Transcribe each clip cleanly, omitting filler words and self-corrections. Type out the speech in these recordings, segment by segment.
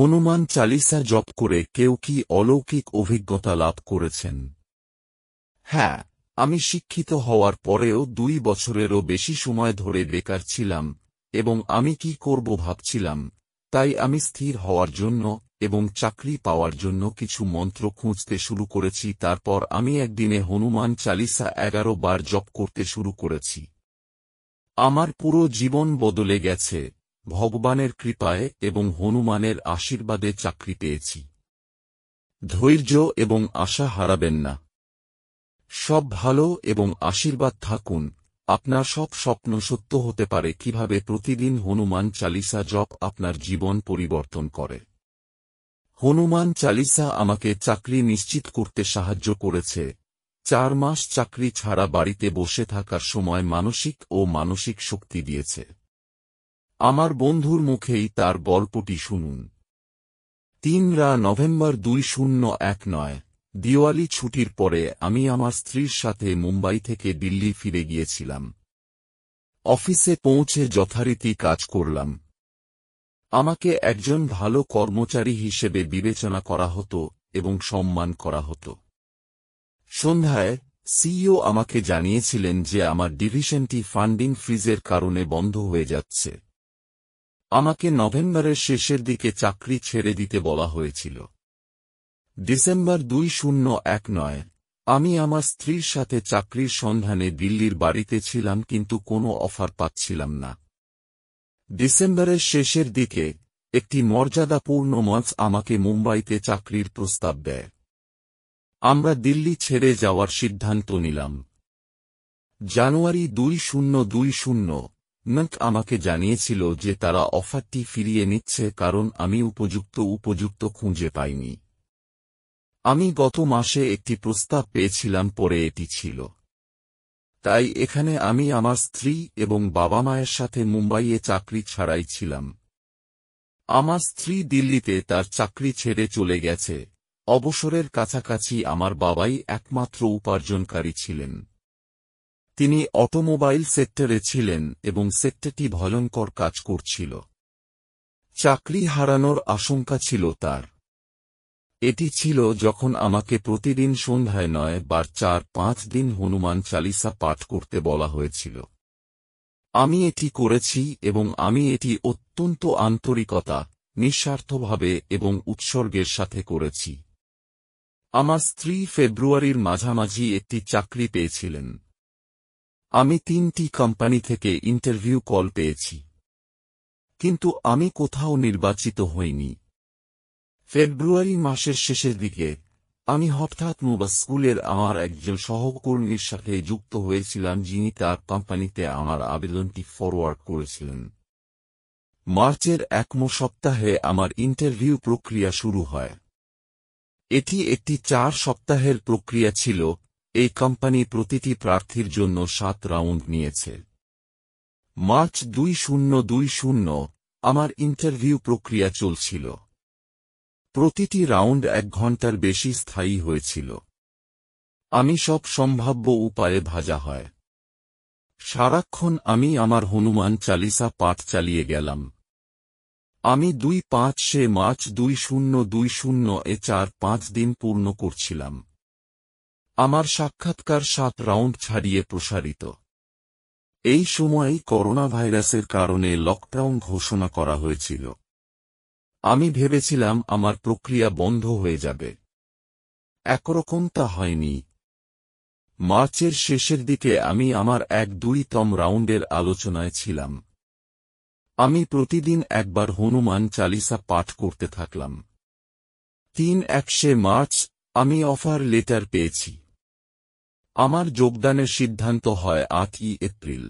হনুমান চালিসা জপ করে কেউ কি অলৌকিক অভিজ্ঞতা লাভ করেছেন? হ্যাঁ, আমি শিক্ষিত হওয়ার পরেও 2 বছরেরও বেশি সময় ধরে বেকার ছিলাম এবং আমি কি করব ভাবছিলাম, তাই আমি স্থির হওয়ার জন্য এবং চাকরি পাওয়ার জন্য কিছু মন্ত্র খুঁজতে শুরু করেছি। তারপর আমি একদিনে হনুমান চালিসা 11 বার জপ করতে শুরু করেছি। আমার পুরো জীবন বদলে গেছে। ভগবানের কৃপায় এবং হনুমানের আশীর্বাদে চাকরি পেয়েছি। ধৈর্য এবং আশা হারাবেন না। সব ভালো এবং আশীর্বাদ থাকুন। আপনার সব স্বপ্ন সত্য হতে পারে। কিভাবে প্রতিদিন হনুমান চালিসা জপ আপনার জীবন পরিবর্তন করে। হনুমান চালিসা আমাকে চাকরি নিশ্চিত করতে সাহায্য করেছে। 4 মাস চাকরি ছাড়া বাড়িতে বসে থাকার সময় মানসিক শক্তি দিয়েছে। আমার বন্ধুর মুখেই তার গল্পটি শুনুন। 3 নভেম্বর 2019, দিওয়ালি ছুটির পরে আমি আমার স্ত্রীর সাথে মুম্বাই থেকে দিল্লি ফিরে গিয়েছিলাম। অফিসে পৌঁছে যথারীতি কাজ করলাম। আমাকে একজন ভালো কর্মচারী হিসেবে বিবেচনা করা হতো এবং সম্মান করা হতো। সন্ধ্যায় সিইও আমাকে জানিয়েছিলেন যে আমার ডিভিশনটি ফান্ডিং ফ্রিজের কারণে বন্ধ হয়ে যাচ্ছে। আমাকে নভেম্বরের শেষের দিকে চাকরি ছেড়ে দিতে বলা হয়েছিল। ডিসেম্বর 2019, আমি আমার স্ত্রীর সাথে চাকরির সন্ধানে দিল্লির বাড়িতে ছিলাম কিন্তু কোনো অফার পাচ্ছিলাম না। ডিসেম্বরের শেষের দিকে একটি মর্যাদাপূর্ণ মঞ্চ আমাকে মুম্বাইতে চাকরির প্রস্তাব দেয়। আমরা দিল্লি ছেড়ে যাওয়ার সিদ্ধান্ত নিলাম। জানুয়ারি 2020, নক আমাকে জানিয়েছিল যে তারা অফারটি ফিরিয়ে নিচ্ছে কারণ আমি উপযুক্ত খুঁজে পাইনি। আমি গত মাসে একটি প্রস্তাব পেয়েছিলাম, পরে এটি ছিল। তাই এখানে আমি আমার স্ত্রী এবং বাবা মায়ের সাথে মুম্বাইয়ে চাকরি ছাড়াই ছিলাম। আমার স্ত্রী দিল্লিতে তার চাকরি ছেড়ে চলে গেছে। অবসরের কাছাকাছি আমার বাবাই একমাত্র উপার্জনকারী ছিলেন। তিনি অটোমোবাইল সেক্টরে ছিলেন এবং সেক্টরটি ভয়ঙ্কর কাজ করছিল। চাকরি হারানোর আশঙ্কা ছিল তার। এটি ছিল যখন আমাকে প্রতিদিন সন্ধ্যায় 9 বার 4-5 দিন হনুমান চালিসা পাঠ করতে বলা হয়েছিল। আমি এটি করেছি এবং আমি এটি অত্যন্ত আন্তরিকতা, নিঃস্বার্থভাবে এবং উৎসর্গের সাথে করেছি। আমার স্ত্রী ফেব্রুয়ারির মাঝামাঝি একটি চাকরি পেয়েছিলেন। আমি 3টি কোম্পানি থেকে ইন্টারভিউ কল পেয়েছি, কিন্তু আমি কোথাও নির্বাচিত হইনি। ফেব্রুয়ারি মাসের শেষের দিকে আমি হঠাৎ স্কুলের আমার একজন সহকর্মীর সাথে যুক্ত হয়েছিলাম যিনি তার কোম্পানিতে আমার আবেদনটি ফরওয়ার্ড করেছিলেন। মার্চের 1 সপ্তাহে আমার ইন্টারভিউ প্রক্রিয়া শুরু হয়। এটি একটি 4 সপ্তাহের প্রক্রিয়া ছিল। এই কোম্পানি প্রতিটি প্রার্থীর জন্য 7 রাউন্ড নিয়েছে। মার্চ 2020 আমার ইন্টারভিউ প্রক্রিয়া চলছিল। প্রতিটি রাউন্ড 1 ঘন্টার বেশি স্থায়ী হয়েছিল। আমি সব সম্ভাব্য উপায়ে ভাজা হয়। সারাক্ষণ আমি আমার হনুমান চালিসা পাঠ চালিয়ে গেলাম। আমি 2-5 মার্চ 2020 4-5 দিন পূর্ণ করছিলাম। আমার সাক্ষাৎকার 7 রাউন্ড ছাড়িয়ে প্রসারিত। এই সময়েই করোনা ভাইরাসের কারণে লকডাউন ঘোষণা করা হয়েছিল। আমি ভেবেছিলাম আমার প্রক্রিয়া বন্ধ হয়ে যাবে। একরকম তা হয়নি। মার্চের শেষের দিকে আমি আমার 1-2তম রাউন্ডের আলোচনায় ছিলাম। আমি প্রতিদিন একবার হনুমান চালিসা পাঠ করতে থাকলাম। 3-1 মার্চ আমি অফার লেটার পেয়েছি। আমার যোগদানের সিদ্ধান্ত হয় 8 এপ্রিল।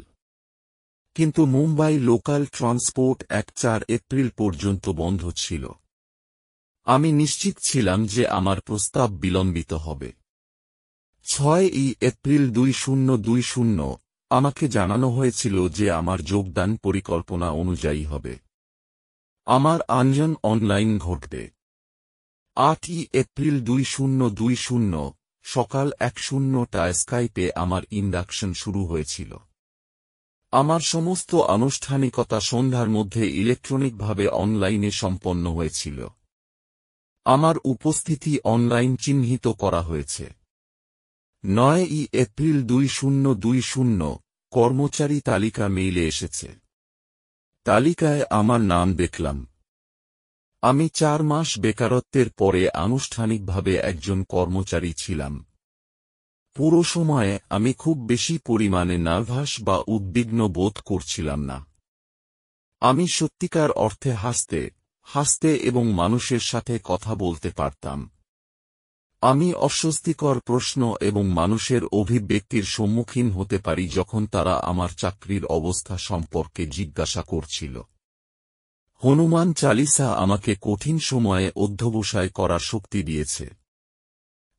কিন্তু মুম্বাই লোকাল ট্রান্সপোর্ট 4 এপ্রিল পর্যন্ত বন্ধ ছিল। আমি নিশ্চিত ছিলাম যে আমার প্রস্তাব বিলম্বিত হবে। 6 এপ্রিল 2020 আমাকে জানানো হয়েছিল যে আমার যোগদান পরিকল্পনা অনুযায়ী হবে। আমার আঞ্জন অনলাইন ঘটবে। 8 এপ্রিল 2020 সকাল 10টায় স্কাইপে আমার ইন্ডাকশন শুরু হয়েছিল। আমার সমস্ত আনুষ্ঠানিকতা সন্ধ্যার মধ্যে ইলেকট্রনিকভাবে অনলাইনে সম্পন্ন হয়েছিল। আমার উপস্থিতি অনলাইন চিহ্নিত করা হয়েছে। 9ই এপ্রিল 2020 কর্মচারী তালিকা মেইলে এসেছে। তালিকায় আমার নাম দেখলাম। আমি 4 মাস বেকারত্বের পরে আনুষ্ঠানিকভাবে একজন কর্মচারী ছিলাম। পুরো সময়ে আমি খুব বেশি পরিমাণে নার্ভাস বা উদ্বিগ্ন বোধ করছিলাম না। আমি সত্যিকার অর্থে হাসতে এবং মানুষের সাথে কথা বলতে পারতাম। আমি অস্বস্তিকর প্রশ্ন এবং মানুষের অভিব্যক্তির সম্মুখীন হতে পারি যখন তারা আমার চাকরির অবস্থা সম্পর্কে জিজ্ঞাসা করছিল। হনুমান চালিসা আমাকে কঠিন সময়ে অধ্যবসায় করার শক্তি দিয়েছে।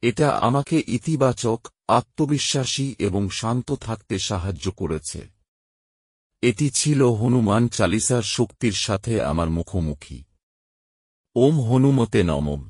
এটা আমাকে ইতিবাচক, আত্মবিশ্বাসী এবং শান্ত থাকতে সাহায্য করেছে। এটি ছিল হনুমান চালিসার শক্তির সাথে আমার মুখোমুখি। ওম হনুমতে নমঃ।